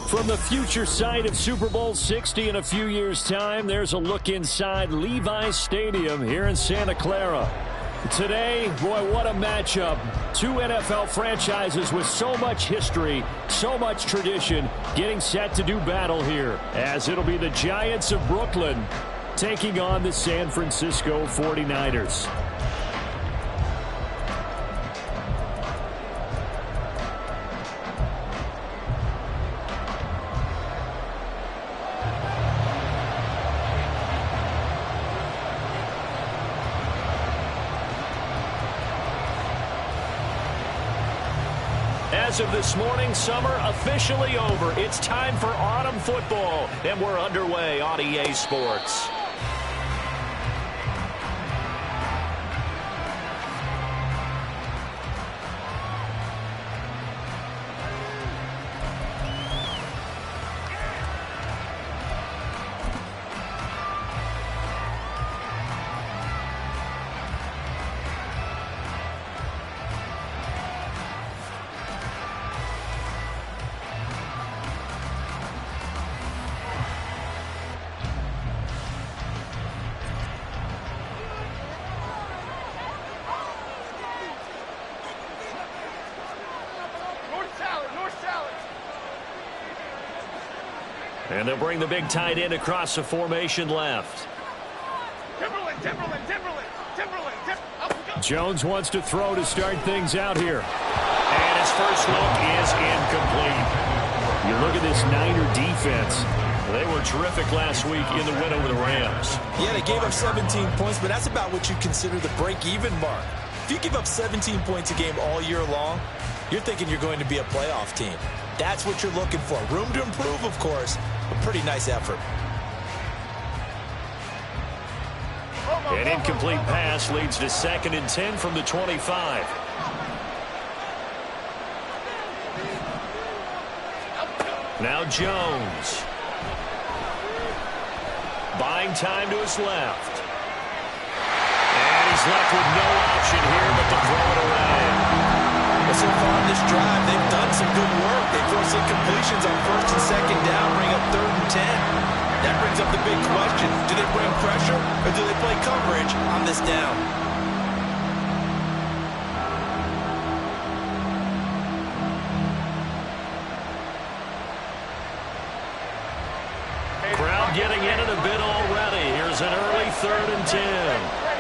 From the future site of Super Bowl 60 in a few years' time, there's a look inside Levi's Stadium here in Santa Clara. Today, boy, what a matchup. Two NFL franchises with so much history, so much tradition, getting set to do battle here, as it'll be the Giants of Brooklyn taking on the San Francisco 49ers. As of this morning, summer officially over. It's time for autumn football, and we're underway on EA Sports. And they'll bring the big tight end across the formation left. Jones wants to throw to start things out here. And his first look is incomplete. You look at this Niner defense. They were terrific last week in the win over the Rams. Yeah, they gave up 17 points, but that's about what you consider the break-even mark. If you give up 17 points a game all year long, you're thinking you're going to be a playoff team. That's what you're looking for. Room to improve, of course. A pretty nice effort. An incomplete pass leads to 2nd and 10 from the 25. Now Jones. Buying time to his left. And he's left with no option here but to throw it away. Well, so far on this drive, they've done some good work. They force incompletions on 1st and 2nd down, bring up 3rd and 10. That brings up the big question. Do they bring pressure or do they play coverage on this down? Crowd getting in it a bit already. Here's an early 3rd and 10.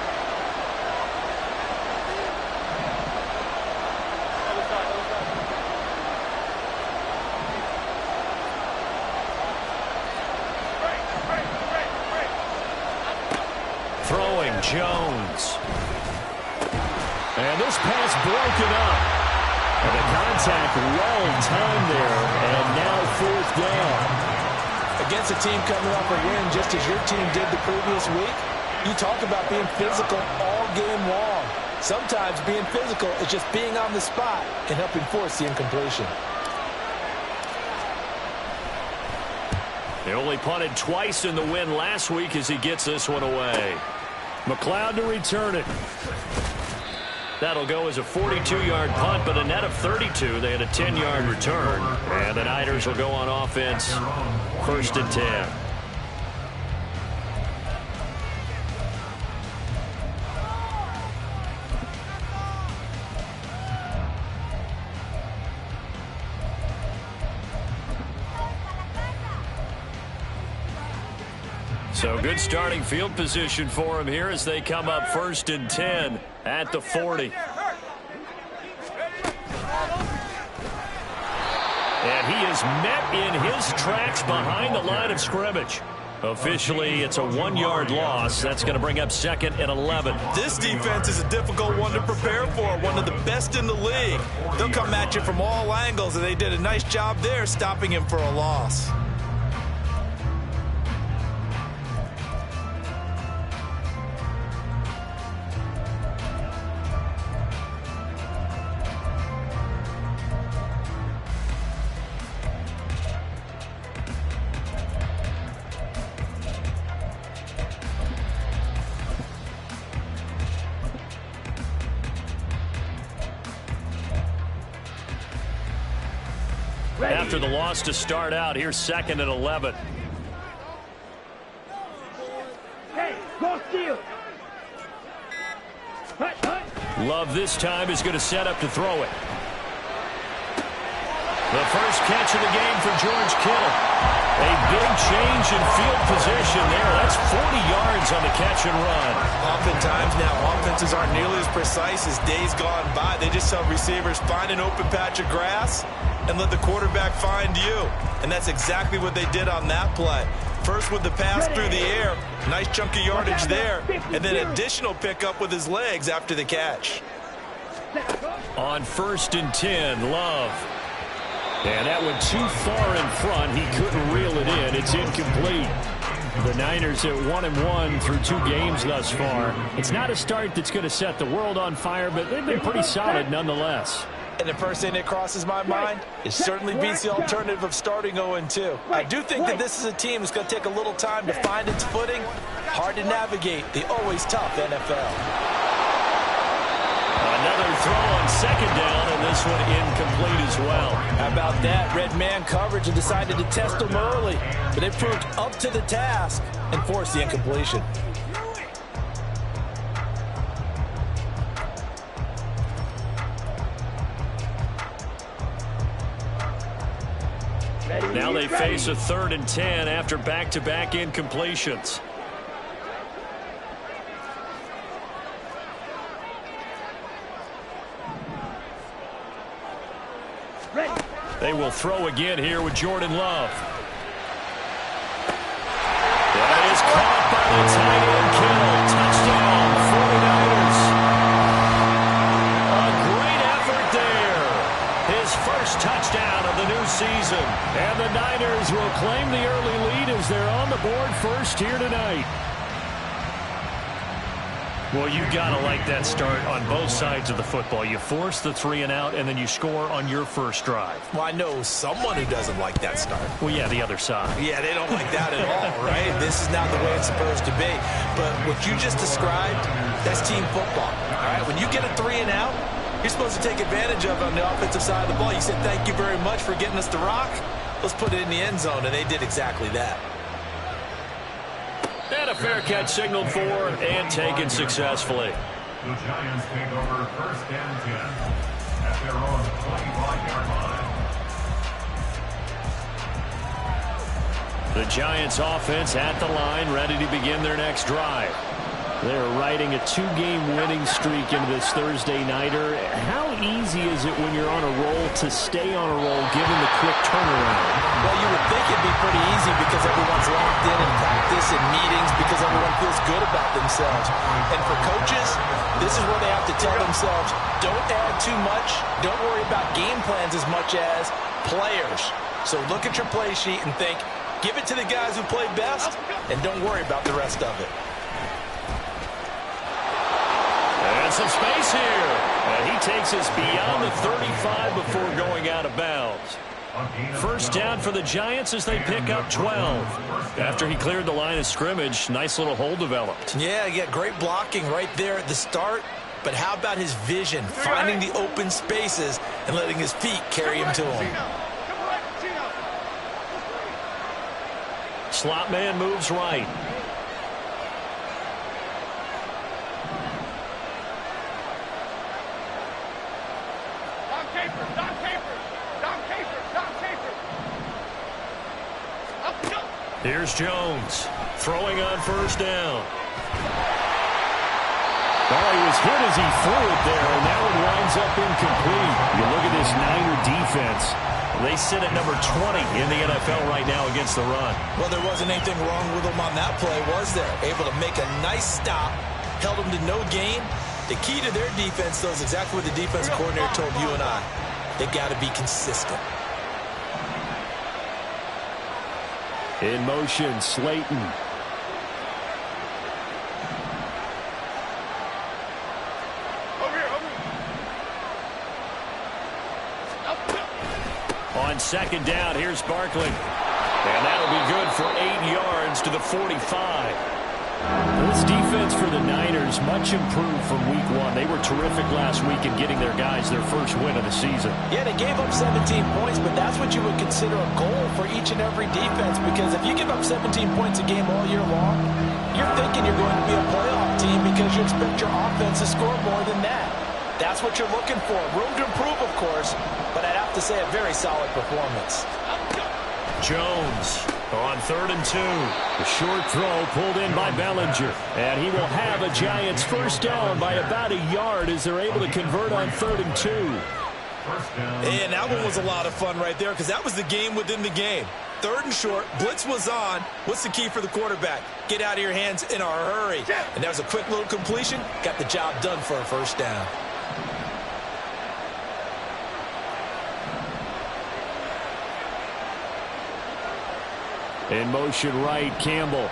Throwing Jones. And this pass broken up. And the contact well timed there. And now 4th down. Against a team coming off a win just as your team did the previous week, you talk about being physical all game long. Sometimes being physical is just being on the spot and helping force the incompletion. They only punted twice in the win last week as he gets this one away. McLeod to return it. That'll go as a 42-yard punt, but a net of 32. They had a 10-yard return. And the Niners will go on offense 1st and 10. So good starting field position for him here as they come up 1st and 10 at the 40. And he is met in his tracks behind the line of scrimmage. Officially, it's a 1-yard loss. That's going to bring up 2nd and 11. This defense is a difficult one to prepare for, one of the best in the league. They'll come at you from all angles, and they did a nice job there stopping him for a loss. After the loss to start out, here's 2nd and 11. Love this time is going to set up to throw it. The first catch of the game for George Kittle. A big change in field position there. That's 40 yards on the catch and run. Oftentimes now, offenses aren't nearly as precise as days gone by. They just tell receivers, find an open patch of grass and let the quarterback find you. And that's exactly what they did on that play. First with the pass through the air, nice chunk of yardage there, and then additional pickup with his legs after the catch. On 1st and 10, Love. And that went too far in front. He couldn't reel it in. It's incomplete. The Niners at 1-1 through 2 games thus far. It's not a start that's going to set the world on fire, but they've been pretty solid nonetheless. And the first thing that crosses my mind, it certainly beats the alternative of starting 0-2. I do think that this is a team that's going to take a little time to find its footing. Hard to navigate the always tough NFL. Another throw on 2nd down, and this one incomplete as well. How about that? Red man coverage and decided to test them early. But they proved up to the task and forced the incompletion. Now they face a 3rd and 10 after back-to-back incompletions. They will throw again here with Jordan Love. That is caught by the tight end Kittle. Touchdown, 49ers. A great effort there. His first touchdown of the new season. And the Niners will claim the early lead as they're on the board first here tonight. Well, you've got to like that start on both sides of the football. You force the 3 and out, and then you score on your first drive. Well, I know someone who doesn't like that start. Well, yeah, the other side. Yeah, they don't like that at all, right? This is not the way it's supposed to be. But what you just described, that's team football, all right? When you get a 3 and out, you're supposed to take advantage of it on the offensive side of the ball. You said, thank you very much for getting us the rock. Let's put it in the end zone, and they did exactly that. And a fair catch signaled for and taken successfully. The Giants take over 1st and 10 at their own 25-yard line. The Giants offense at the line, ready to begin their next drive. They're riding a 2-game winning streak into this Thursday nighter. How easy is it when you're on a roll to stay on a roll given the quick turnaround? Well, you would think it'd be pretty easy because everyone's locked in practice and meetings because everyone feels good about themselves. And for coaches, this is where they have to tell themselves, don't add too much. Don't worry about game plans as much as players. So look at your play sheet and think, give it to the guys who play best, and don't worry about the rest of it. And some space here. And he takes us beyond the 35 before going out of bounds. First down for the Giants as they pick up 12. After he cleared the line of scrimmage, nice little hole developed. Yeah, he got great blocking right there at the start. But how about his vision, finding the open spaces and letting his feet carry him to him? Slot man moves right. Here's Jones throwing on 1st down. Oh, he was hit as he threw it there, and now it winds up incomplete. You look at this Niner defense. They sit at number 20 in the NFL right now against the run. Well, there wasn't anything wrong with them on that play, was there? Able to make a nice stop, held them to no gain. The key to their defense, though, is exactly what the defense coordinator told you and I. They got to be consistent. In motion, Slayton. On 2nd down, here's Barkley. And that'll be good for 8 yards to the 45. This defense for the Niners, much improved from week 1. They were terrific last week in getting their guys their first win of the season. Yeah, they gave up 17 points, but that's what you would consider a goal for each and every defense, because if you give up 17 points a game all year long, you're thinking you're going to be a playoff team because you expect your offense to score more than that. That's what you're looking for. Room to improve, of course, but I'd have to say a very solid performance. Jones on 3rd and 2. The short throw pulled in by Bellinger. And he will have a Giants first down by about a yard as they're able to convert on 3rd and 2. And that one was a lot of fun right there because that was the game within the game. 3rd and short, blitz was on. What's the key for the quarterback? Get out of your hands in a hurry. And that was a quick little completion. Got the job done for a first down. In motion right, Campbell.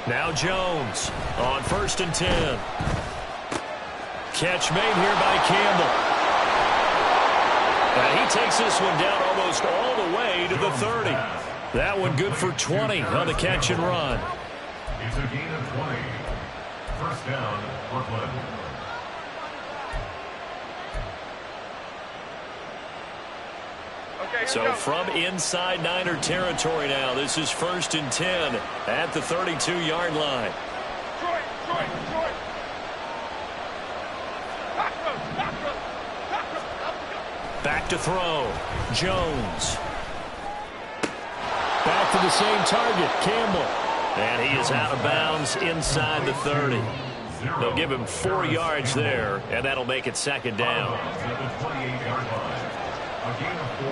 Now Jones on 1st and 10. Catch made here by Campbell. And he takes this one down almost all the way to the 30. That one good for 20 on the catch and run. It's a gain of 20. First down, Brooklyn. So from inside Niner territory now, this is 1st and 10 at the 32-yard line. Back to throw. Jones. Back to the same target, Campbell. And he is out of bounds inside the 30. They'll give him 4 yards there, and that'll make it 2nd down. At the 28-yard line. A gain of 4.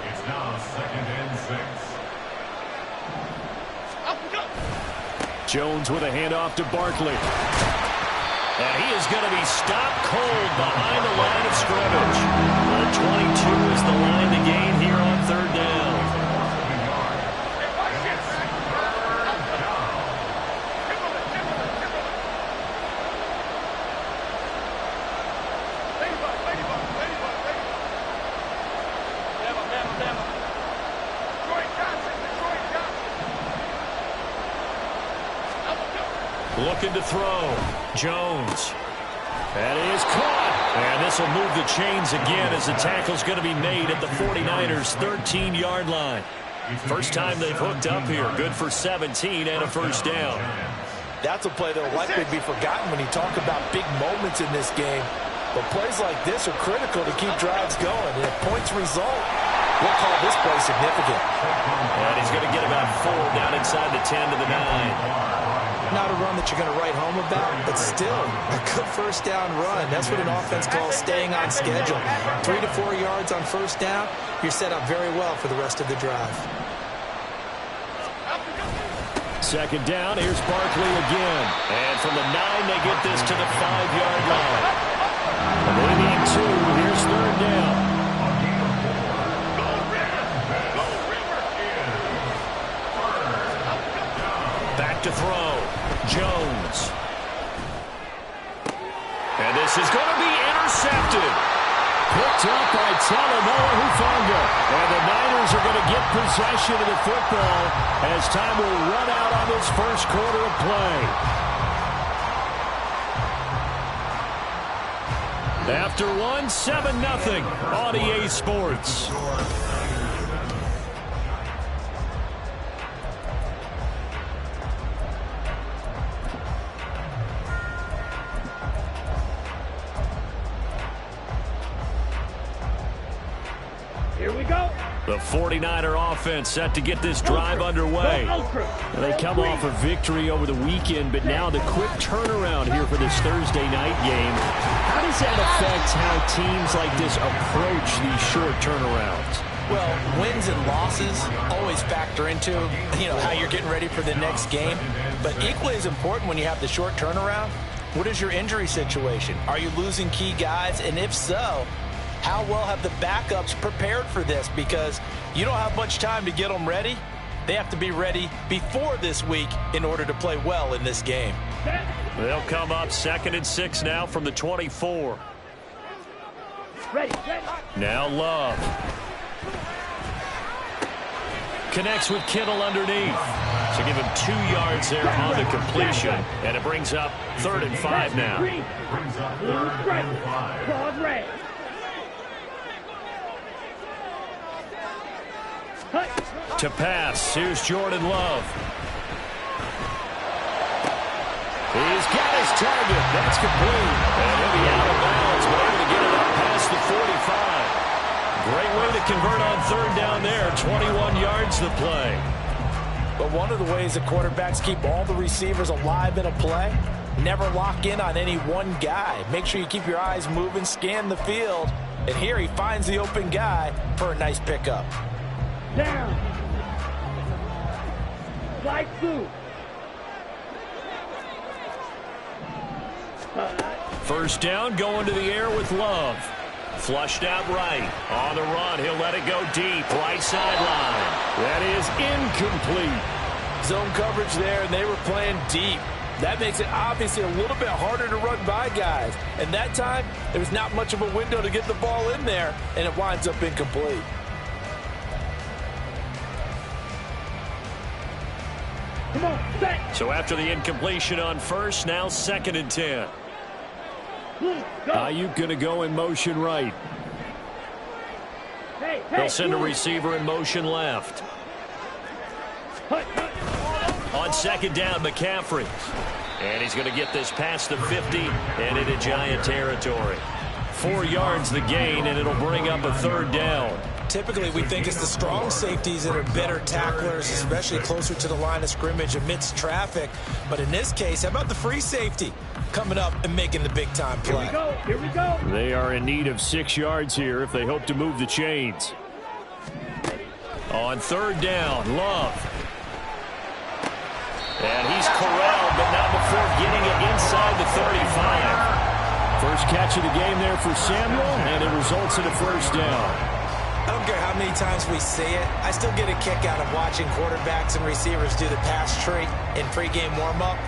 It's now 2nd and 6. Jones with a handoff to Barkley. And he is going to be stopped cold behind the line of scrimmage. The 22 is the line to gain here on 3rd down. Looking to throw. Jones. And he is caught. And this will move the chains again as the tackle's going to be made at the 49ers' 13-yard line. First time they've hooked up here. Good for 17 and a first down. That's a play that will likely be forgotten when you talk about big moments in this game. But plays like this are critical to keep drives going. And if points result, we'll call this play significant. And he's going to get about 4 down inside the 10 to the 9. Not a run that you're going to write home about, but still a good first down run. That's what an offense calls staying on schedule. 3 to 4 yards on first down, you're set up very well for the rest of the drive. 2nd down, here's Barkley again. And from the 9, they get this to the 5-yard line. And they need 2. Here's 3rd down. Back to throw. Jones. And this is going to be intercepted. Picked up by Talanoa Hufanga. And the Niners are going to get possession of the football as time will run out on this first quarter of play. After 1, 7-0 on EA Sports. The 49er offense set to get this drive underway. They come off a victory over the weekend, but now the quick turnaround here for this Thursday night game. How does that affect how teams like this approach these short turnarounds? Well, wins and losses always factor into, how you're getting ready for the next game. But equally as important when you have the short turnaround, what is your injury situation? Are you losing key guys? And if so, how well have the backups prepared for this? Because you don't have much time to get them ready. They have to be ready before this week in order to play well in this game. They'll come up 2nd and 6 now from the 24. Now Love. Connects with Kittle underneath. So give him 2 yards there on the completion. And it brings up 3rd and 5 now. Brings up 3rd and 5. To pass, here's Jordan Love. He's got his target. That's complete. And he'll be out of bounds, but able to get it up past the 45. Great way to convert on 3rd down there. 21 yards to play. But one of the ways that quarterbacks keep all the receivers alive in a play, never lock in on any one guy. Make sure you keep your eyes moving, scan the field. And here he finds the open guy for a nice pickup. Down. Flight 2. First down, going to the air with Love. Flushed out right. On the run, he'll let it go deep. Right sideline. That is incomplete. Zone coverage there, and they were playing deep. That makes it obviously a little bit harder to run by guys. And that time, there was not much of a window to get the ball in there, and it winds up incomplete. Come on, set. So after the incompletion on first, now 2nd and 10. Ayuk going to go in motion right. Hey, They'll send a receiver in motion left. On 2nd down, McCaffrey. And he's going to get this past the 50 and into Giant territory. 4 yards the gain, and it'll bring up a 3rd down. Typically, we think it's the strong safeties that are better tacklers, especially closer to the line of scrimmage amidst traffic. But in this case, how about the free safety coming up and making the big-time play? Here we go. They are in need of 6 yards here if they hope to move the chains. On 3rd down, Love. And he's corralled, but not before getting it inside the 35. First catch of the game there for Samuel, and it results in a 1st down. I don't care how many times we see it. I still get a kick out of watching quarterbacks and receivers do the pass tree in pregame warm-up.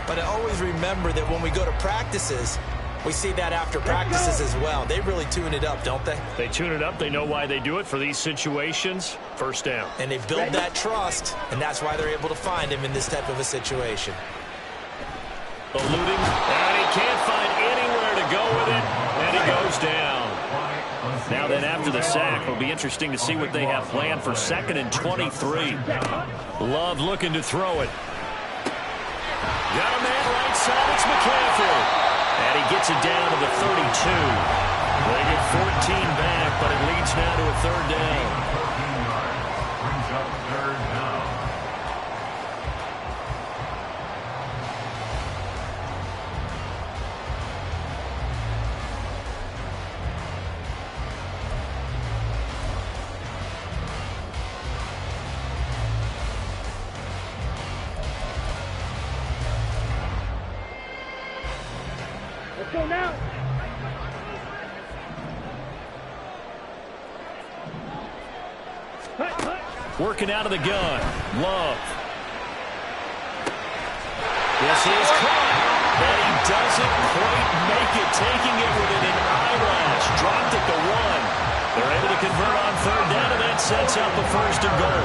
But I always remember that when we go to practices, we see that after practices as well. They really tune it up, don't they? They tune it up. They know why they do it for these situations. 1st down. And they build that trust, and that's why they're able to find him in this type of a situation. Eluding, and he can't find anywhere to go with it, and he goes down. Now then, after the sack, it'll be interesting to see what they have planned for 2nd and 23. Love looking to throw it. Got a man right side, it's McCaffrey. And he gets it down to the 32. They get 14 back, but it leads now to a 3rd down. Brings up 3rd down. Let's go now. Working out of the gun. Love. This is caught. And he doesn't quite make it. Taking it within an eyelash. Dropped at the 1. They're able to convert on 3rd down, and that sets up a 1st and goal.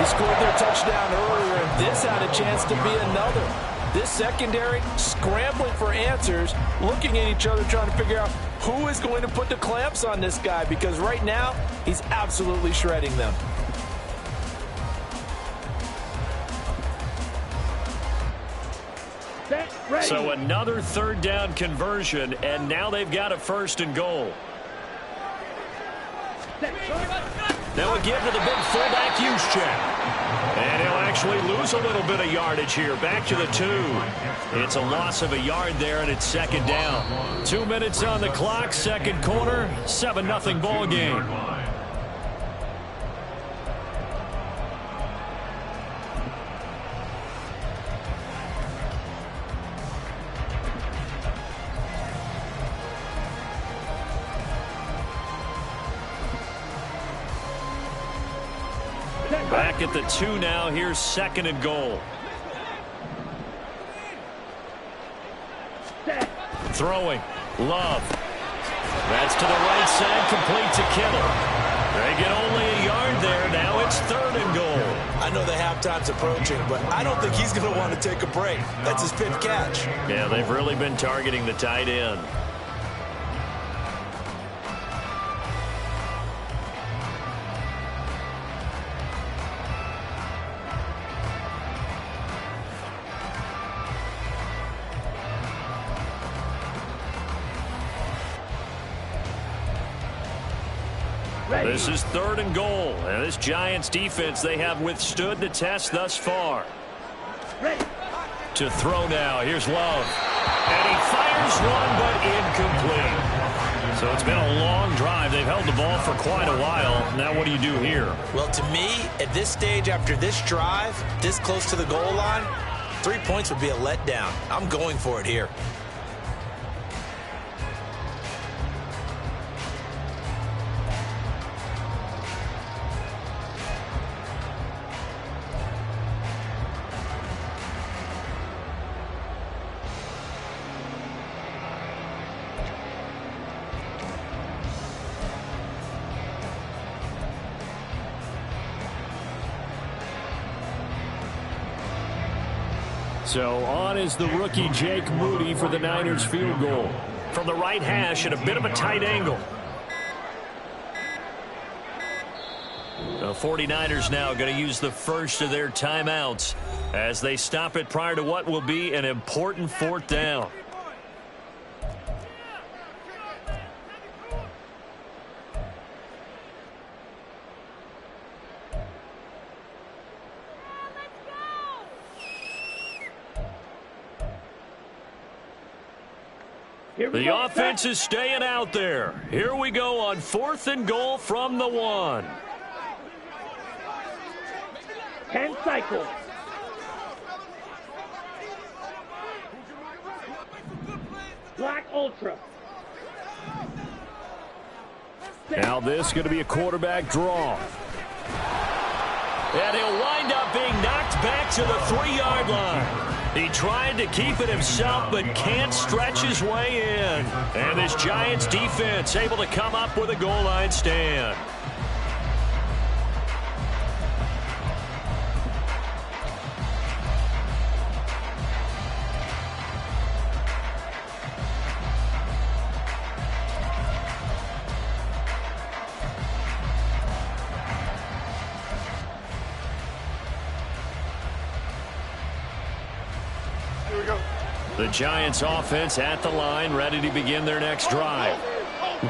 They scored their touchdown earlier, and this had a chance to be another. This secondary scrambling for answers, looking at each other, trying to figure out who is going to put the clamps on this guy, because right now he's absolutely shredding them. So another 3rd down conversion, and now they've got a 1st and goal. Now again to the big fullback use check. And he'll actually lose a little bit of yardage here. Back to the 2. It's a loss of a yard there, and it's 2nd down. 2 minutes on the clock, 2nd quarter, 7-0 ball game. Back at the 2 now. Here's 2nd and goal. Throwing. Love. That's to the right side, complete to Kittle. They get only a yard there. Now it's 3rd and goal. I know the halftime's approaching, but I don't think he's going to want to take a break. That's his 5th catch. Yeah, they've really been targeting the tight end. This is 3rd and goal. And this Giants defense, they have withstood the test thus far. Ready. To throw now. Here's Love. And he fires one, but incomplete. So it's been a long drive. They've held the ball for quite a while. Now what do you do here? Well, to me, at this stage after this drive, this close to the goal line, 3 points would be a letdown. I'm going for it here. So on is the rookie Jake Moody for the Niners field goal. From the right hash at a bit of a tight angle. The 49ers now going to use the first of their timeouts as they stop it prior to what will be an important 4th down. The offense is staying out there. Here we go on 4th and goal from the 1. 10 cycles. Black Ultra. Now this is going to be a quarterback draw. And he'll wind up being knocked back to the 3-yard line. He tried to keep it himself, but can't stretch his way in. And this Giants defense able to come up with a goal line stand. The Giants offense at the line, ready to begin their next drive.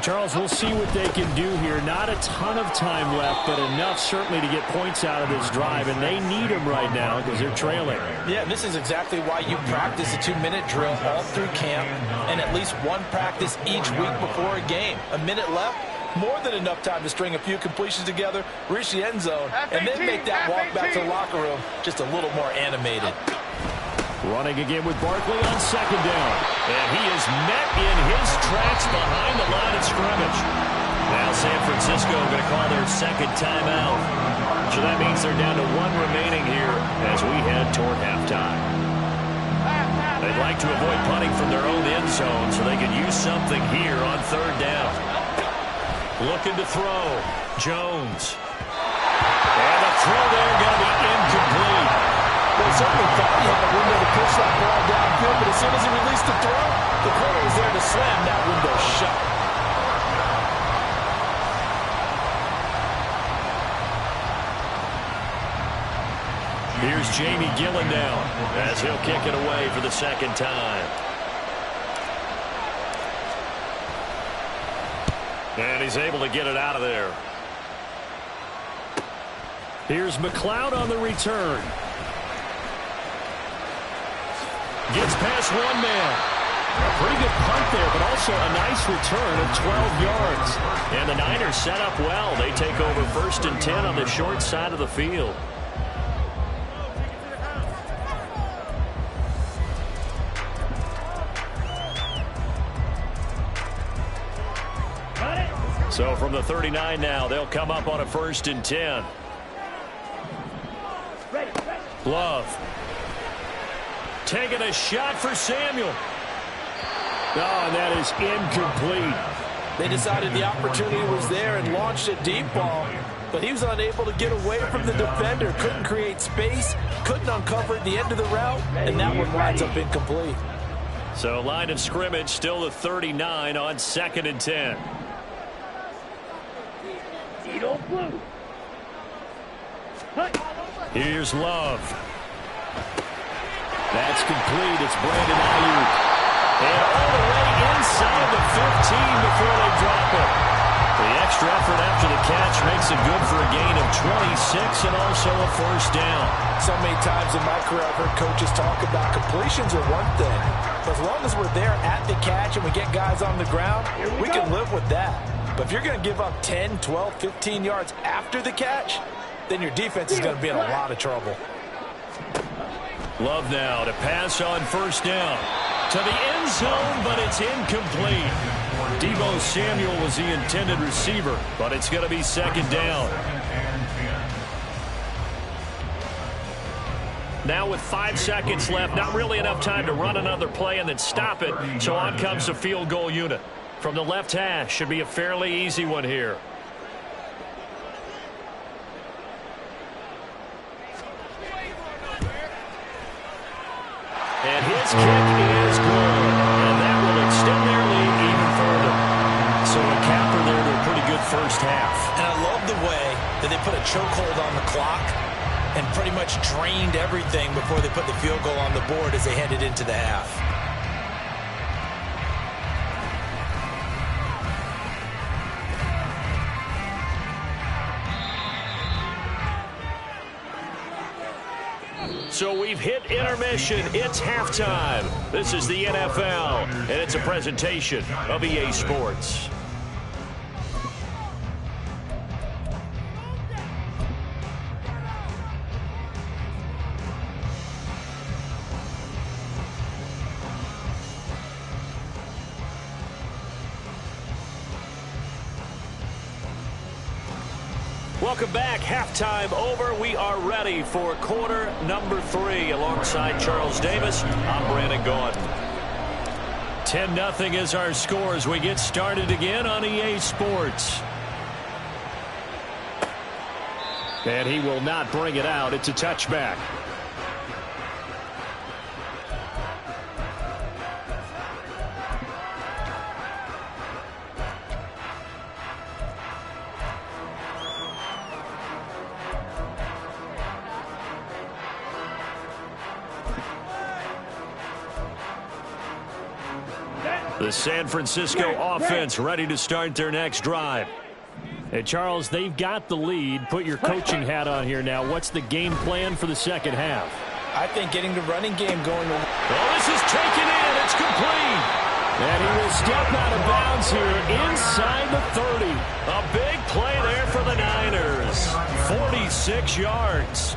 Charles, we'll see what they can do here. Not a ton of time left, but enough certainly to get points out of this drive, and they need them right now because they're trailing. Yeah, this is exactly why you practice a 2-minute drill all through camp and at least one practice each week before a game. A minute left, more than enough time to string a few completions together, reach the end zone, and then make that walk back to the locker room just a little more animated. Running again with Barkley on 2nd down. And he is met in his tracks behind the line of scrimmage. Now San Francisco going to call their 2nd timeout. So that means they're down to 1 remaining here as we head toward halftime. They'd like to avoid punting from their own end zone so they can use something here on 3rd down. Looking to throw. Jones. And the throw there going to be incomplete. Well, he certainly thought he had a window to push that ball downfield, but as soon as he released the throw, the corner was there to slam that window shut. Here's Jamie Gillen now as he'll kick it away for the 2nd time. And he's able to get it out of there. Here's McLeod on the return. Gets past one man. A pretty good punt there, but also a nice return of 12 yards. And the Niners set up well. They take over 1st and 10 on the short side of the field. So from the 39 now, they'll come up on a 1st and 10. Love. Taking a shot for Samuel. Oh, and that is incomplete. They decided the opportunity was there and launched a deep ball, but he was unable to get away from the defender, couldn't create space, couldn't uncover at the end of the route, and that one winds up incomplete. So line of scrimmage still the 39 on 2nd and 10. Blue. Here's Love. That's complete. It's Brandon Ayuk. And all the way inside the 15 before they drop it. The extra effort after the catch makes it good for a gain of 26 and also a first down. So many times in my career I've heard coaches talk about completions are one thing. But as long as we're there at the catch and we get guys on the ground, we can live with that. But if you're going to give up 10, 12, 15 yards after the catch, then your defense is going to be in a lot of trouble. Love now to pass on first down. To the end zone, but it's incomplete. Deebo Samuel was the intended receiver, but it's going to be 2nd down. Now with 5 seconds left, not really enough time to run another play and then stop it, so on comes the field goal unit. From the left hash, should be a fairly easy one here. And his kick is good. And that will extend their lead even further. So a capper there to a pretty good first half. And I love the way that they put a chokehold on the clock and pretty much drained everything before they put the field goal on the board as they headed into the half. So we've hit intermission. It's halftime. This is the NFL, and it's a presentation of EA Sports. Welcome back. Halftime over. We are ready for quarter number 3. Alongside Charles Davis, I'm Brandon Gaudin. 10-0 is our score as we get started again on EA Sports. And he will not bring it out. It's a touchback. The San Francisco offense ready to start their next drive. Hey, Charles, they've got the lead. Put your coaching hat on here now. What's the game plan for the second half? I think getting the running game going. Oh, this is taken in. It's complete. And he will step out of bounds here inside the 30. A big play there for the Niners. 46 yards.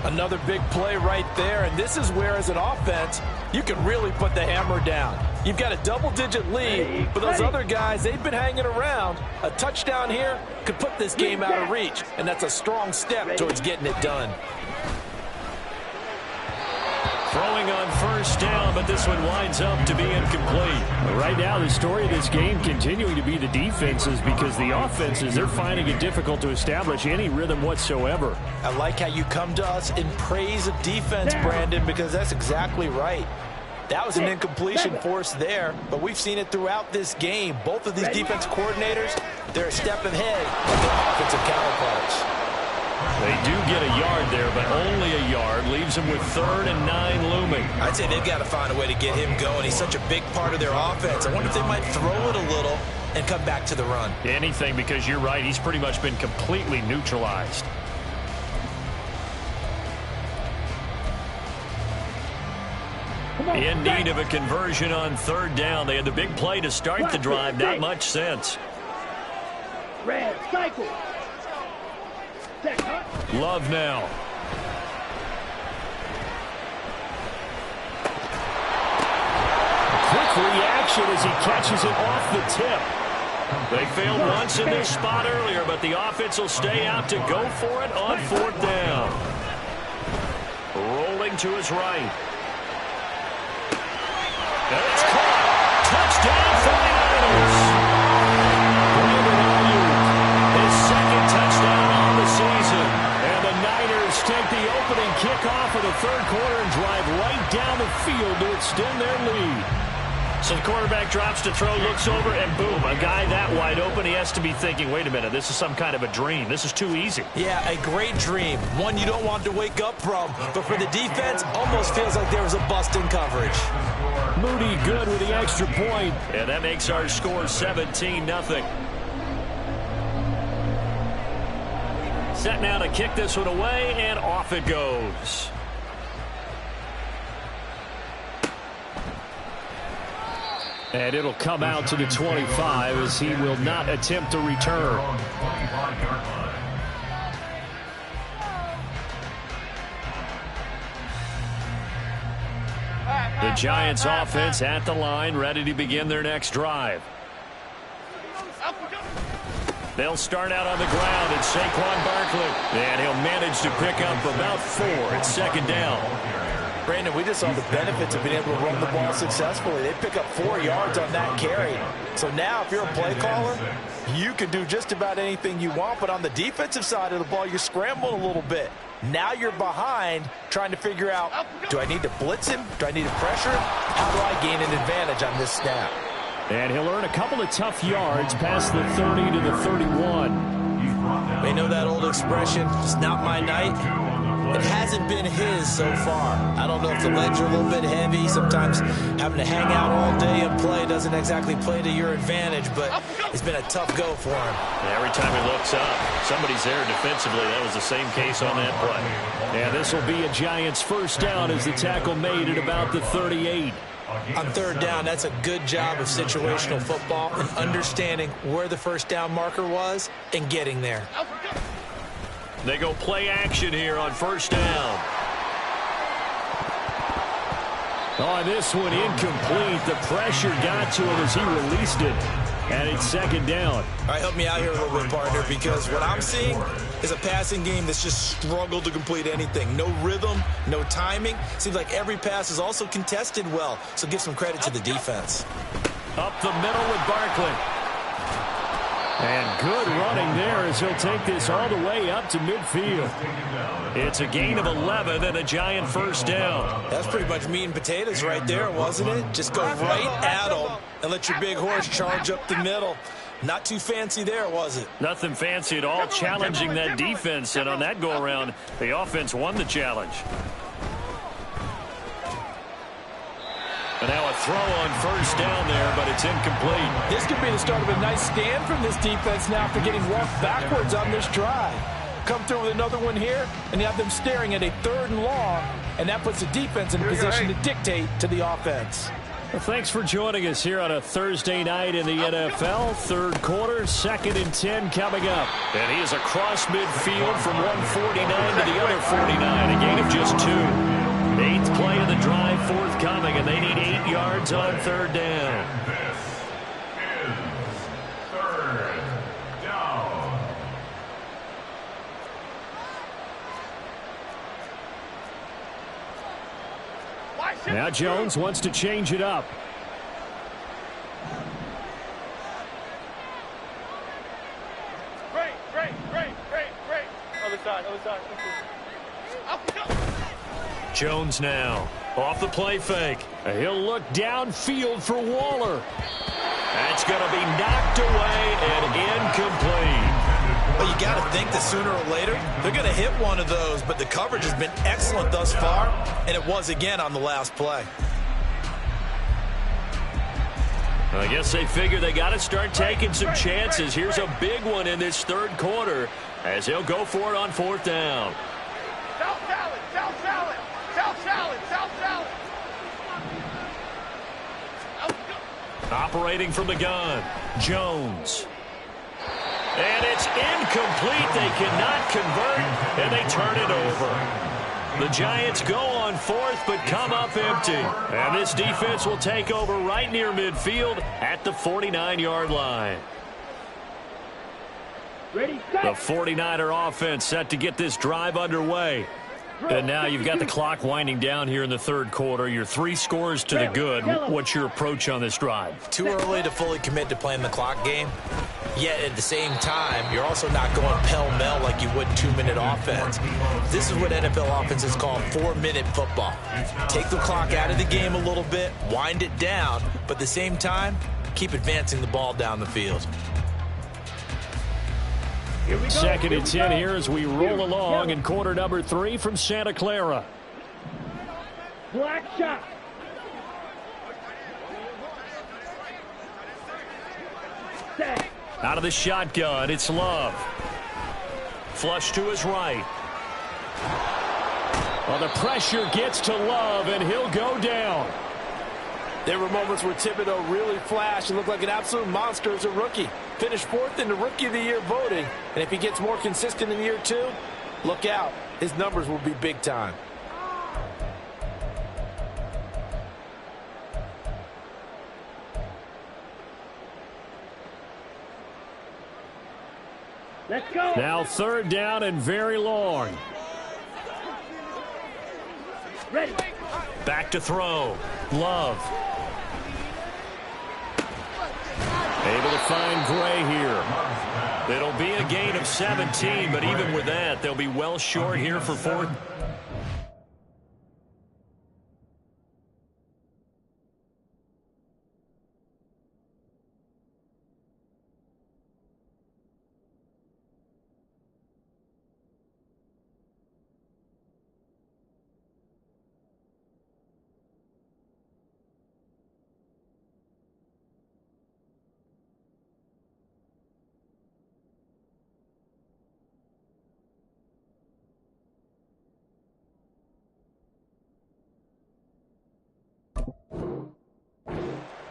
Another big play right there, and this is where, as an offense, you can really put the hammer down. You've got a double-digit lead, but those other guys, they've been hanging around. A touchdown here could put this game out of reach, and that's a strong step towards getting it done. Throwing on first down, but this one winds up to be incomplete. Right now, the story of this game continuing to be the defenses, because the offenses, they're finding it difficult to establish any rhythm whatsoever. I like how you come to us in praise of defense, Brandon, because that's exactly right. That was an incompletion forced there, but we've seen it throughout this game. Both of these defense coordinators, they're a step ahead of their offensive counterparts. They do get a yard there, but only a yard. Leaves them with 3rd and 9 looming. I'd say they've got to find a way to get him going. He's such a big part of their offense. I wonder if they might throw it a little and come back to the run. Anything, because you're right. He's pretty much been completely neutralized. In need of a conversion on 3rd down. They had the big play to start the drive. Not much sense. Red cycle. Love now. Quick reaction as he catches it off the tip. They failed once in this spot earlier, but the offense will stay out to go for it on 4th down. Rolling to his right. And it's caught. Touchdown 49ers. into the third quarter and drive right down the field to extend their lead. So the quarterback drops to throw, looks over, and boom, a guy that wide open, he has to be thinking, wait a minute, this is some kind of a dream. This is too easy. Yeah, a great dream. One you don't want to wake up from. But for the defense, almost feels like there was a bust in coverage. Moody good with the extra point. And that makes our score 17-0. Set now to kick this one away, and off it goes. And it'll come out to the 25 as he will not attempt to return. The Giants offense at the line, ready to begin their next drive. They'll start out on the ground. It's Saquon Barkley. And he'll manage to pick up about 4 at second down. Brandon, we just saw the benefits of being able to run the ball successfully. They pick up 4 yards on that carry. So now if you're a play caller, you can do just about anything you want. But on the defensive side of the ball, you're scrambling a little bit. Now you're behind trying to figure out, do I need to blitz him? Do I need to pressure him? How do I gain an advantage on this snap? And he'll earn a couple of tough yards past the 30 to the 31. They know that old expression, it's not my night. It hasn't been his so far. I don't know if the legs are a little bit heavy. Sometimes having to hang out all day and play doesn't exactly play to your advantage, but it's been a tough go for him. And every time he looks up, somebody's there defensively. That was the same case on that play. And this will be a Giants first down as the tackle made at about the 38. On third down, that's a good job of situational football and understanding where the first down marker was and getting there. They go play action here on first down. On this one, incomplete. The pressure got to him as he released it. And it's second down. All right, help me out here a little bit, partner, because what I'm seeing is a passing game that's just struggled to complete anything. No rhythm, no timing. Seems like every pass is also contested well, so give some credit to the defense. Up the middle with Barkley. And good running there as he'll take this all the way up to midfield. It's a gain of 11 and a Giant first down. That's pretty much meat and potatoes right there, wasn't it? Just go right at them and let your big horse charge up the middle. Not too fancy there, was it? Nothing fancy at all, challenging that defense. And on that go-around, the offense won the challenge. And now a throw on first down there, but it's incomplete. This could be the start of a nice stand from this defense now after getting walked backwards on this drive. Come through with another one here, and you have them staring at a 3rd and long, and that puts the defense in a position to dictate to the offense. Well, thanks for joining us here on a Thursday night in the NFL. Third quarter, 2nd and 10 coming up. And he is across midfield from 149 to the other 49, a gain of just 2. 8th play of the drive forthcoming, and they need 8 yards on third down. This is third down. Now Jones wants to change it up. Great. Other side. Jones now off the play fake. He'll look downfield for Waller. That's going to be knocked away and incomplete. Well, you got to think that sooner or later they're going to hit one of those, but the coverage has been excellent thus far, and it was again on the last play. I guess they figure they got to start taking some chances. Here's a big one in this third quarter as he'll go for it on 4th down. South salad. Operating from the gun, Jones. And it's incomplete. They cannot convert, and they turn it over. The Giants go on 4th, but come up empty. And this defense will take over right near midfield at the 49-yard line. Ready, The set. 49er offense set to get this drive underway. And now you've got the clock winding down here in the third quarter. You're 3 scores to the good. What's your approach on this drive? Too early to fully commit to playing the clock game. Yet at the same time, you're also not going pell-mell like you would 2-minute offense. This is what NFL offenses call 4-minute football. Take the clock out of the game a little bit, wind it down, but at the same time, keep advancing the ball down the field. 2nd and 10 here as we roll along in quarter number 3 from Santa Clara. Black shot. Out of the shotgun, it's Love. Flush to his right. Well, the pressure gets to Love, and he'll go down. There were moments where Thibodeau really flashed and looked like an absolute monster as a rookie. Finished 4th in the Rookie of the Year voting, and if he gets more consistent in year 2, look out. His numbers will be big time. Let's go. Now 3rd down and very long. Ready. Back to throw. Love. Able to find Gray here. It'll be a gain of 17, but even with that, they'll be well short here for 4th.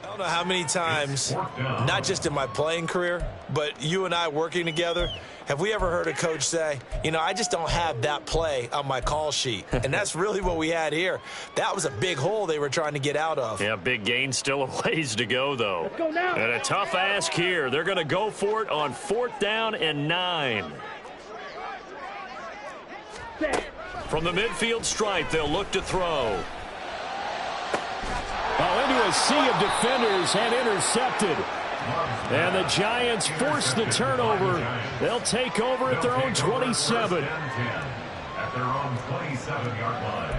I don't know how many times, not just in my playing career, but you and I working together, have we ever heard a coach say, you know, I just don't have that play on my call sheet. And that's really what we had here. That was a big hole they were trying to get out of. Yeah, big gain, still a ways to go, though. Let's go now. And a tough ask here. They're going to go for it on 4th down and 9. From the midfield stripe, they'll look to throw. Oh, into a sea of defenders and intercepted. And the Giants force the turnover. They'll take over at their own 27. At their own 27-yard line.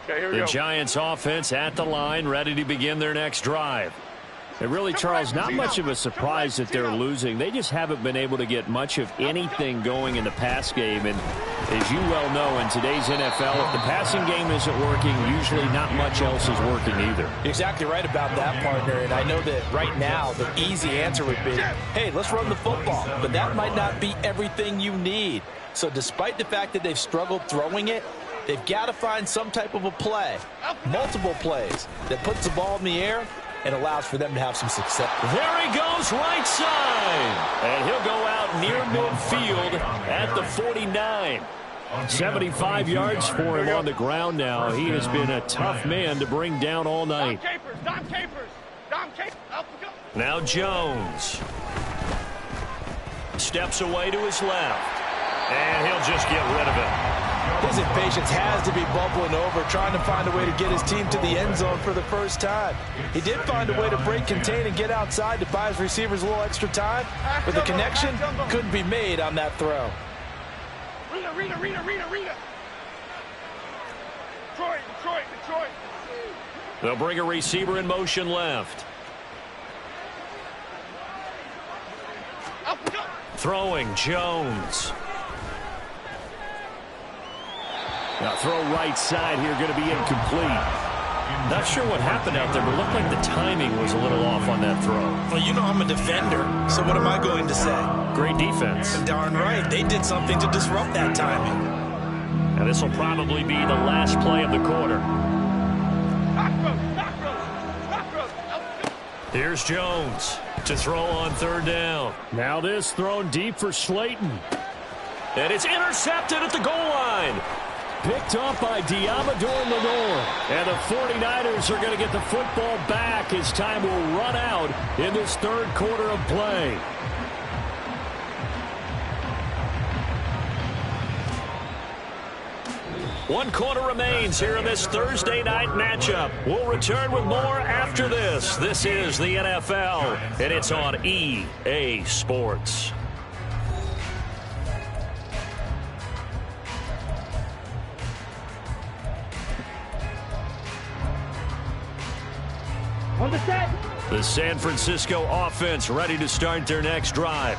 Okay, here we The go. Giants offense at the line, ready to begin their next drive. And really, Charles, not much of a surprise that they're losing. They just haven't been able to get much of anything going in the pass game. And as you well know, in today's NFL, if the passing game isn't working, usually not much else is working either. You're exactly right about that, partner. And I know that right now the easy answer would be, hey, let's run the football. But that might not be everything you need. So despite the fact that they've struggled throwing it, they've got to find some type of a play, multiple plays, that puts the ball in the air and allows for them to have some success. There he goes, right side. And he'll go out near midfield at the 49. 75 yards for him on the ground now. He has been a tough man to bring down all night. Dom Capers. Up we go. Now Jones. Steps away to his left. And he'll just get rid of it. His impatience has to be bubbling over, trying to find a way to get his team to the end zone for the first time. He did find a way to break, contain, and get outside to buy his receivers a little extra time, but the connection couldn't be made on that throw. Rita. Detroit. They'll bring a receiver in motion left. Up we go. Throwing, Jones. Now throw right side here, going to be incomplete. Not sure what happened out there, but it looked like the timing was a little off on that throw. Well, you know I'm a defender, so what am I going to say? Great defense. Darn right. They did something to disrupt that timing. And this will probably be the last play of the quarter. Here's Jones to throw on 3rd down. Now this thrown deep for Slayton. And it's intercepted at the goal line. Picked up by Diamador Lenore. And the 49ers are going to get the football back as time will run out in this 3rd quarter of play. 1 quarter remains here in this Thursday night matchup. We'll return with more after this. This is the NFL, and it's on EA Sports. On the set. The San Francisco offense ready to start their next drive.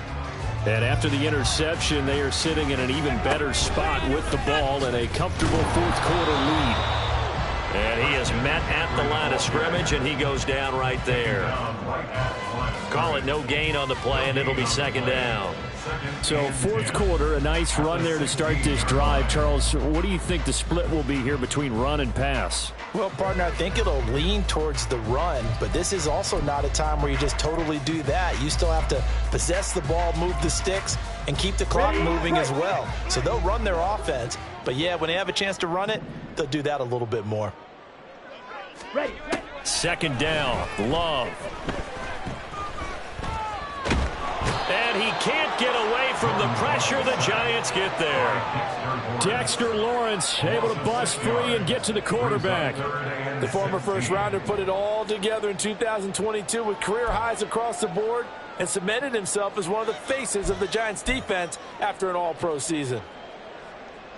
And after the interception, they are sitting in an even better spot with the ball and a comfortable fourth-quarter lead. And he is met at the line of scrimmage, and he goes down right there. Call it no gain on the play, and it'll be second down. So fourth quarter, a nice run there to start this drive. Charles, what do you think the split will be here between run and pass? Well, partner, I think it'll lean towards the run, but this is also not a time where you just totally do that. You still have to possess the ball, move the sticks, and keep the clock moving as well. So they'll run their offense, but yeah, when they have a chance to run it, they'll do that a little bit more. Ready. Second down, Love. And he can't get away from the pressure. The Giants get there. Dexter Lawrence able to bust free and get to the quarterback. The former first-rounder put it all together in 2022 with career highs across the board and cemented himself as one of the faces of the Giants' defense after an all-pro season.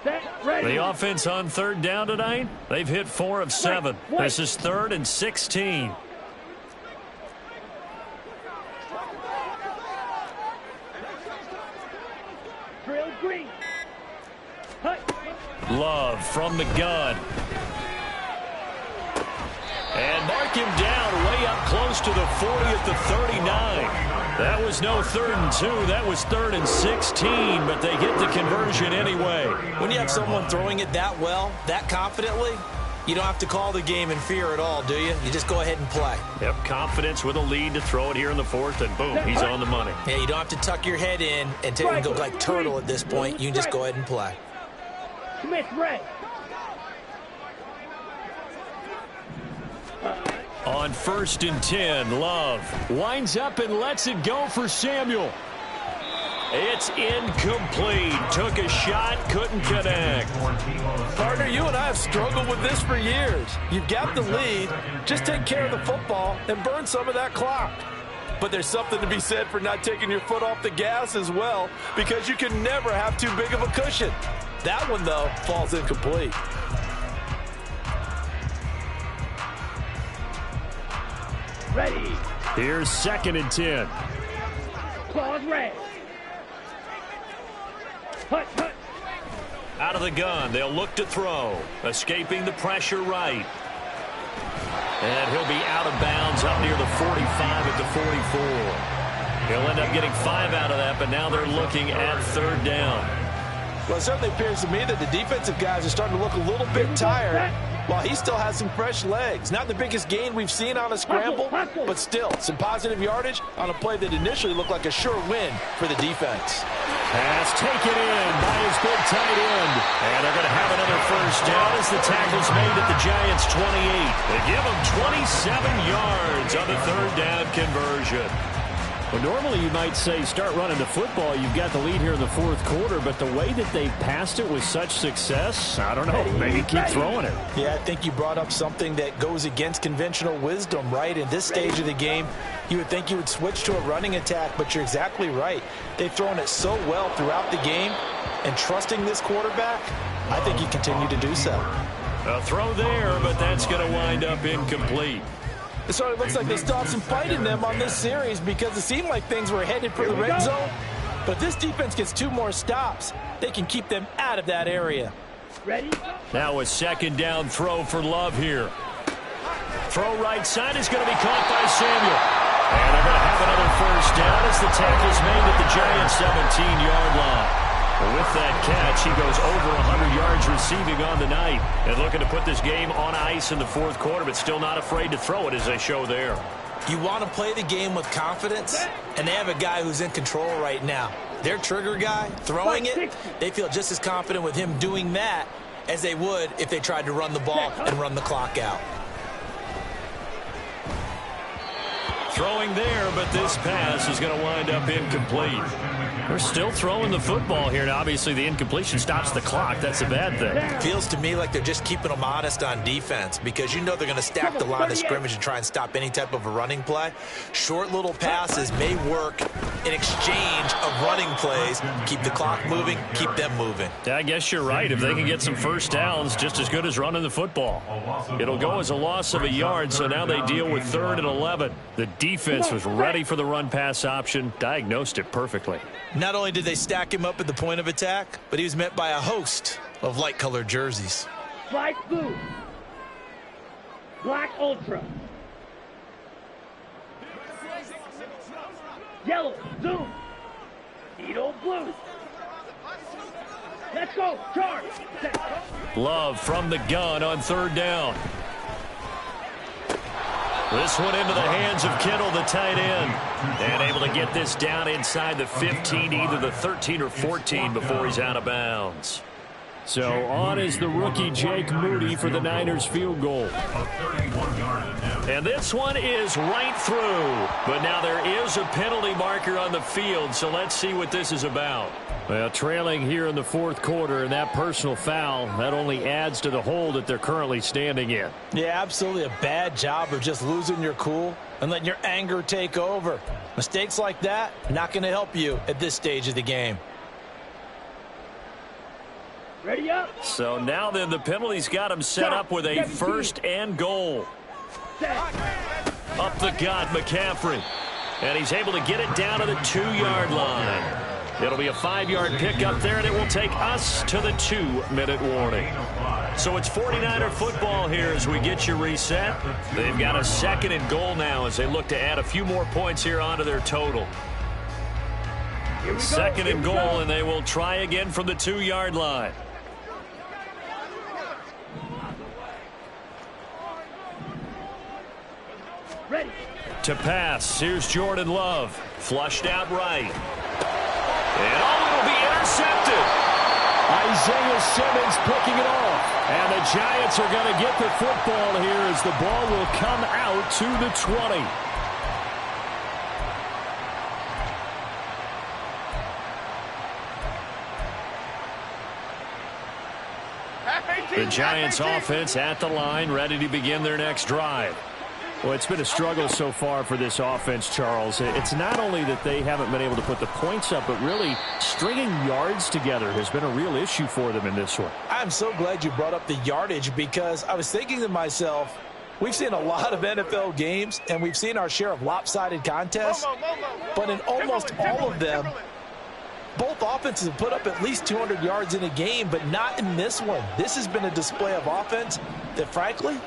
The offense on third down tonight, they've hit 4 of 7. This is 3rd and 16. Love from the gun. And mark him down way up close to the 40 at the 39. That was no 3rd and 2. That was 3rd and 16, but they get the conversion anyway. When you have someone throwing it that well, that confidently, you don't have to call the game in fear at all, do you? You just go ahead and play. Yep, confidence with a lead to throw it here in the 4th, and boom, he's on the money. Yeah, you don't have to tuck your head in and go like turtle at this point. You can just go ahead and play. Smith, red. On 1st and 10, Love winds up and lets it go for Samuel. It's incomplete. Took a shot, couldn't connect. Partner, you and I have struggled with this for years. You've got the lead. Just take care of the football and burn some of that clock. But there's something to be said for not taking your foot off the gas as well, because you can never have too big of a cushion. That one, though, falls incomplete. Ready. Here's 2nd and 10. Claws red. Hut. Out of the gun, they'll look to throw. Escaping the pressure right. And he'll be out of bounds up near the 45 at the 44. He'll end up getting 5 out of that, but now they're looking at 3rd down. Well, it certainly appears to me that the defensive guys are starting to look a little bit tired while he still has some fresh legs. Not the biggest gain we've seen on a scramble, but still some positive yardage on a play that initially looked like a sure win for the defense. Pass taken in by his big tight end. And they're going to have another 1st down as the tackle's made at the Giants' 28. They give them 27 yards on the 3rd down conversion. Well, normally you might say start running the football. You've got the lead here in the 4th quarter, but the way that they've passed it with such success, I don't know, maybe keep throwing it. Yeah, I think you brought up something that goes against conventional wisdom, right? In this stage of the game, you would think you would switch to a running attack, but you're exactly right. They've thrown it so well throughout the game, and trusting this quarterback, I think you continue to do so. A throw there, but that's going to wind up incomplete. So it looks like they still have some fight in them on this series, because it seemed like things were headed for the red zone. But this defense gets 2 more stops. They can keep them out of that area. Ready. Now a 2nd down throw for Love here. Throw right side is going to be caught by Samuel. And they're going to have another 1st down as the tackle's made at the Giants' 17-yard line. With that catch, he goes over 100 yards receiving on the night. And looking to put this game on ice in the 4th quarter, but still not afraid to throw it as they show there. You want to play the game with confidence, and they have a guy who's in control right now. Their trigger guy, throwing it, they feel just as confident with him doing that as they would if they tried to run the ball and run the clock out. Throwing there, but this pass is going to wind up incomplete. They're still throwing the football here, and obviously the incompletion stops the clock. That's a bad thing. Feels to me like they're just keeping them honest on defense because you know they're going to stack the line of scrimmage and try and stop any type of a running play. Short little passes may work in exchange of running plays. Keep the clock moving, keep them moving. Yeah, I guess you're right. If they can get some first downs, just as good as running the football. It'll go as a loss of a yard, so now they deal with 3rd and 11. The defense was ready for the run-pass option, diagnosed it perfectly. Not only did they stack him up at the point of attack, but he was met by a host of light-colored jerseys. Light blue. Black ultra. Yellow zoom. Needle blue. Let's go. Charge. Love from the gun on 3rd down. This one into the hands of Kittle, the tight end. And able to get this down inside the 15, either the 13 or 14 before he's out of bounds. So on is the rookie Jake Moody for the Niners field goal. And this one is right through. But now there is a penalty marker on the field, so let's see what this is about. Well, trailing here in the 4th quarter, and that personal foul, that only adds to the hole that they're currently standing in. Yeah, absolutely a bad job of just losing your cool and letting your anger take over. Mistakes like that, not going to help you at this stage of the game. Ready up. So now then the penalty's got him set up with a 1st and goal. Up the gut, McCaffrey. And he's able to get it down to the 2-yard line. It'll be a 5-yard pickup there, and it will take us to the 2-minute warning. So it's 49er football here as we get you reset. They've got a 2nd and goal now as they look to add a few more points here onto their total. 2nd and goal, and they will try again from the 2-yard line. Ready. To pass, here's Jordan Love. Flushed out right. And it'll be intercepted. Isaiah Simmons picking it off. And the Giants are going to get the football here as the ball will come out to the 20. The Giants offense at the line, ready to begin their next drive. Well, it's been a struggle so far for this offense, Charles. It's not only that they haven't been able to put the points up, but really stringing yards together has been a real issue for them in this one. I'm so glad you brought up the yardage because I was thinking to myself, we've seen a lot of NFL games, and we've seen our share of lopsided contests, but in almost all of them, both offenses have put up at least 200 yards in a game, but not in this one. This has been a display of offense that, frankly,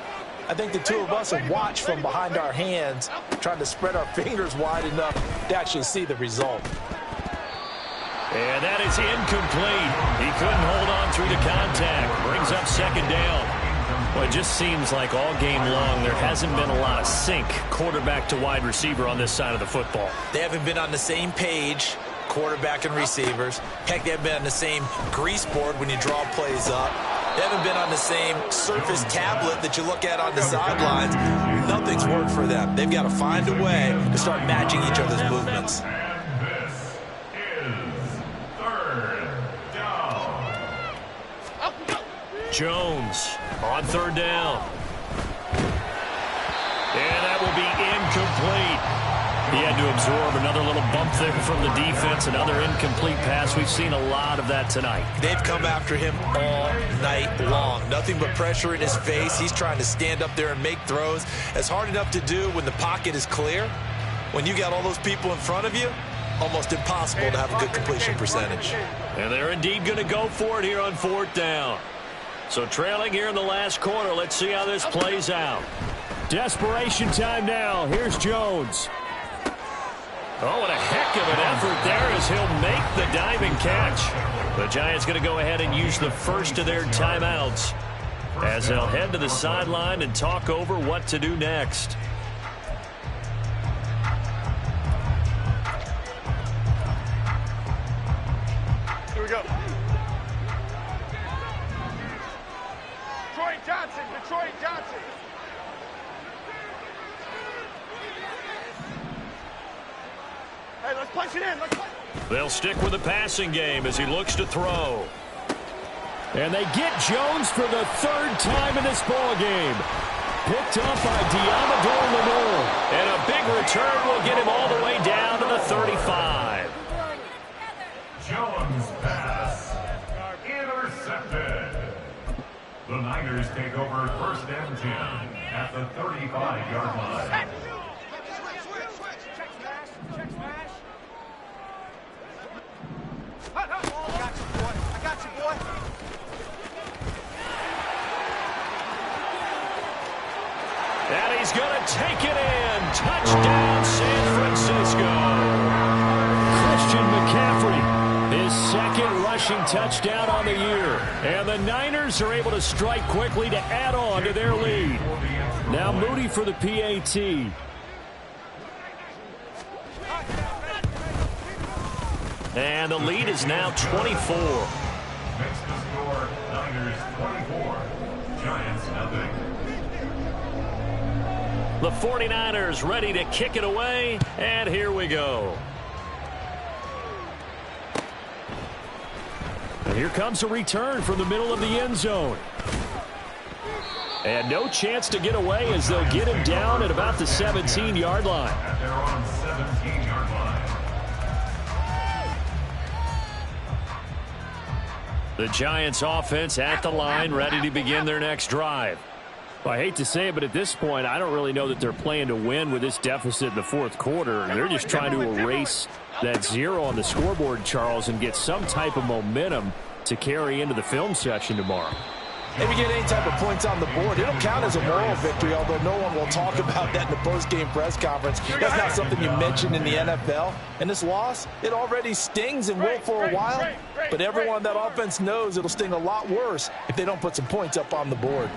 I think the two of us have watched from behind our hands, trying to spread our fingers wide enough to actually see the result. And that is incomplete. He couldn't hold on through the contact. Brings up 2nd down. Well, it just seems like all game long there hasn't been a lot of sync quarterback to wide receiver on this side of the football. They haven't been on the same page, quarterback and receivers. Heck, they haven't been on the same grease board when you draw plays up. They haven't been on the same Surface tablet that you look at on the sidelines. Nothing's worked for them. They've got to find a way to start matching each other's movements. And this is 3rd down. Jones on 3rd down. And that will be incomplete. He had to absorb another little bump there from the defense, another incomplete pass. We've seen a lot of that tonight. They've come after him all night long. Nothing but pressure in his face. He's trying to stand up there and make throws. It's hard enough to do when the pocket is clear. When you got all those people in front of you, almost impossible to have a good completion percentage. And they're indeed going to go for it here on 4th down. So trailing here in the last quarter. Let's see how this plays out. Desperation time now. Here's Jones. Oh, what a heck of an effort there as he'll make the diving catch. The Giants going to go ahead and use the first of their timeouts as they'll head to the sideline and talk over what to do next. Here we go. Detroit Johnson. Hey, let's punch it in. Let's punch. They'll stick with the passing game as he looks to throw. And they get Jones for the third time in this ball game. Picked up by Diamador Lenore. And a big return will get him all the way down to the 35. Jones pass. Intercepted. The Niners take over first and 10 at the 35-yard line. I got you, boy. And he's going to take it in. Touchdown, San Francisco. Christian McCaffrey, his second rushing touchdown on the year. And the Niners are able to strike quickly to add on to their lead. Now Moody for the PAT. And the lead is now 24. Makes the score Niners 24, Giants nothing. The 49ers ready to kick it away, and here we go. And here comes a return from the middle of the end zone. And no chance to get away as they'll get him down at about the 17-yard line. At their own 17-yard line. The Giants offense at the line, ready to begin their next drive. I hate to say it, but at this point, I don't really know that they're playing to win with this deficit in the fourth quarter. They're just trying to erase that zero on the scoreboard, Charles, and get some type of momentum to carry into the film session tomorrow. If you get any type of points on the board, it'll count as a moral victory, although no one will talk about that in the post-game press conference. That's not something you mentioned in the NFL. And this loss, it already stings and will for a while, but everyone on that offense knows it'll sting a lot worse if they don't put some points up on the board.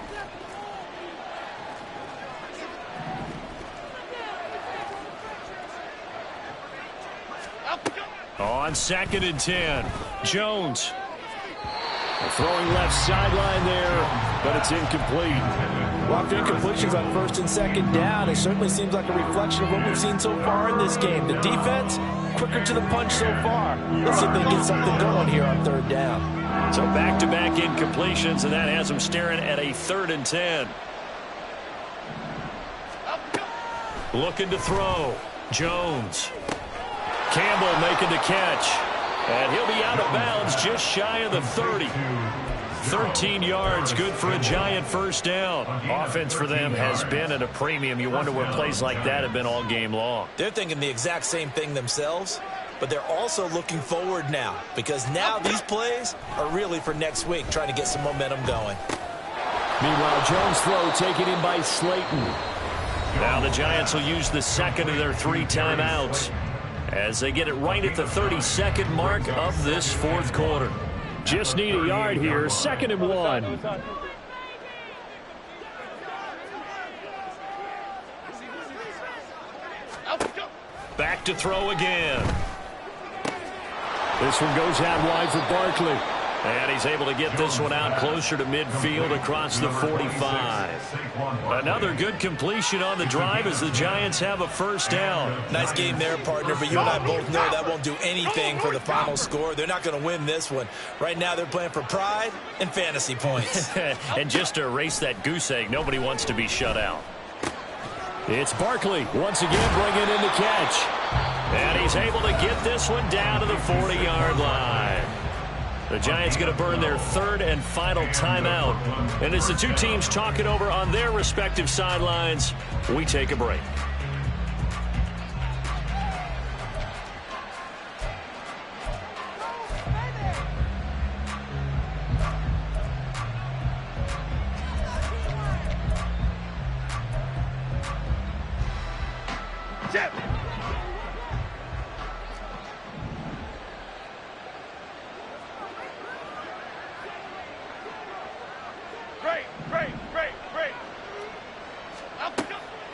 On 2nd and 10, Jones. Throwing left sideline there, but it's incomplete. Well, after incompletions on 1st and 2nd down, it certainly seems like a reflection of what we've seen so far in this game. The defense, quicker to the punch so far. Let's see if they can get something going here on 3rd down. So back-to-back incompletions, and that has them staring at a 3rd and 10. Looking to throw. Jones. Campbell making the catch. And he'll be out of bounds just shy of the 30. 13 yards, good for a Giant first down. Offense for them has been at a premium. You wonder where plays like that have been all game long. They're thinking the exact same thing themselves, but they're also looking forward now, because now these plays are really for next week, trying to get some momentum going. Meanwhile, Jones' throw taken in by Slayton. Now the Giants will use the second of their 3 timeouts as they get it right at the 32nd mark of this fourth quarter. Just need a yard here, 2nd and 1. Back to throw again. This one goes out wide for Barkley. And he's able to get this one out closer to midfield across the 45. Another good completion on the drive as the Giants have a first down. Nice game there, partner, but you and I both know that won't do anything for the final score. They're not going to win this one. Right now they're playing for pride and fantasy points. And just to erase that goose egg, nobody wants to be shut out. It's Barkley once again bringing in the catch. And he's able to get this one down to the 40-yard line. The Giants going to burn their 3rd and final timeout. And as the two teams talk it over on their respective sidelines, we take a break.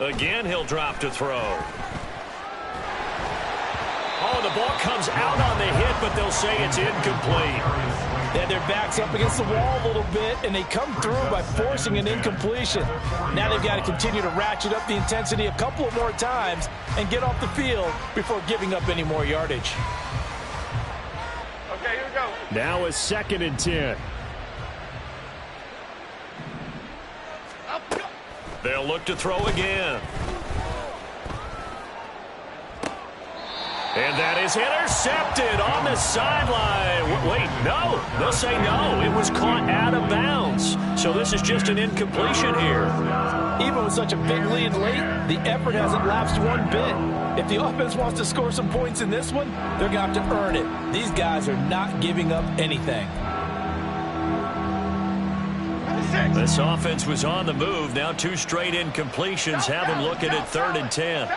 Again, he'll drop to throw. Oh, the ball comes out on the hit, but they'll say it's incomplete. They had their backs up against the wall a little bit, and they come through by forcing an incompletion. Now they've got to continue to ratchet up the intensity a couple of more times and get off the field before giving up any more yardage. Now a 2nd and 10. They'll look to throw again. And that is intercepted on the sideline. Wait, no. They'll say no. It was caught out of bounds. So this is just an incompletion here. Even with such a big lead late, the effort hasn't lapsed one bit. If the offense wants to score some points in this one, they're going to have to earn it. These guys are not giving up anything. This offense was on the move. Now 2 straight incompletions have them looking at 3rd and 10.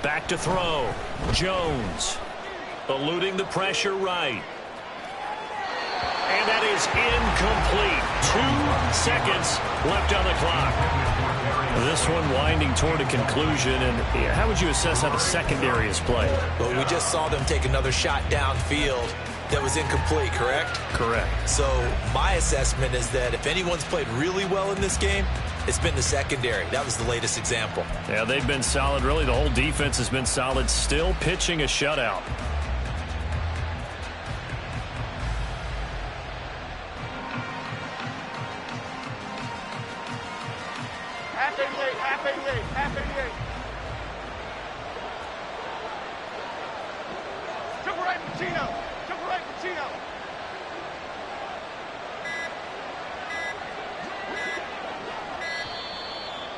Back to throw. Jones eluding the pressure right. And that is incomplete. 2 seconds left on the clock. This one winding toward a conclusion. And how would you assess how the secondary is played? Well, we just saw them take another shot downfield that was incomplete, correct? Correct. So my assessment is that if anyone's played really well in this game, it's been the secondary. That was the latest example. Yeah, they've been solid. Really, the whole defense has been solid. Still pitching a shutout. Half 88. Triple right, Pacino.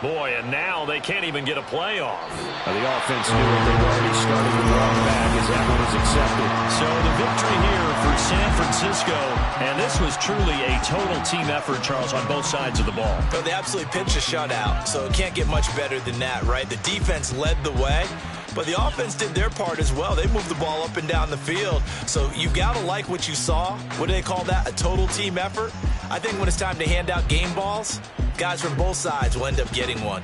Boy, and now they can't even get a play off. The offense knew it. They've already started to draw back as that one is accepted. So the victory here for San Francisco, and this was truly a total team effort, Charles, on both sides of the ball. But they absolutely pitched a shutout, so it can't get much better than that, right? The defense led the way, but the offense did their part as well. They moved the ball up and down the field, so you've got to like what you saw. What do they call that? A total team effort? I think when it's time to hand out game balls, guys from both sides will end up getting one.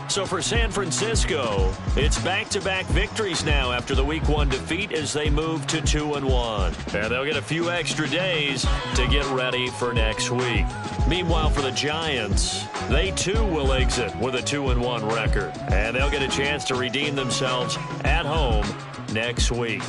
So for San Francisco, it's back-to-back victories now after the Week 1 defeat as they move to 2-1. And they'll get a few extra days to get ready for next week. Meanwhile, for the Giants, they too will exit with a 2-1 record. And they'll get a chance to redeem themselves at home next week.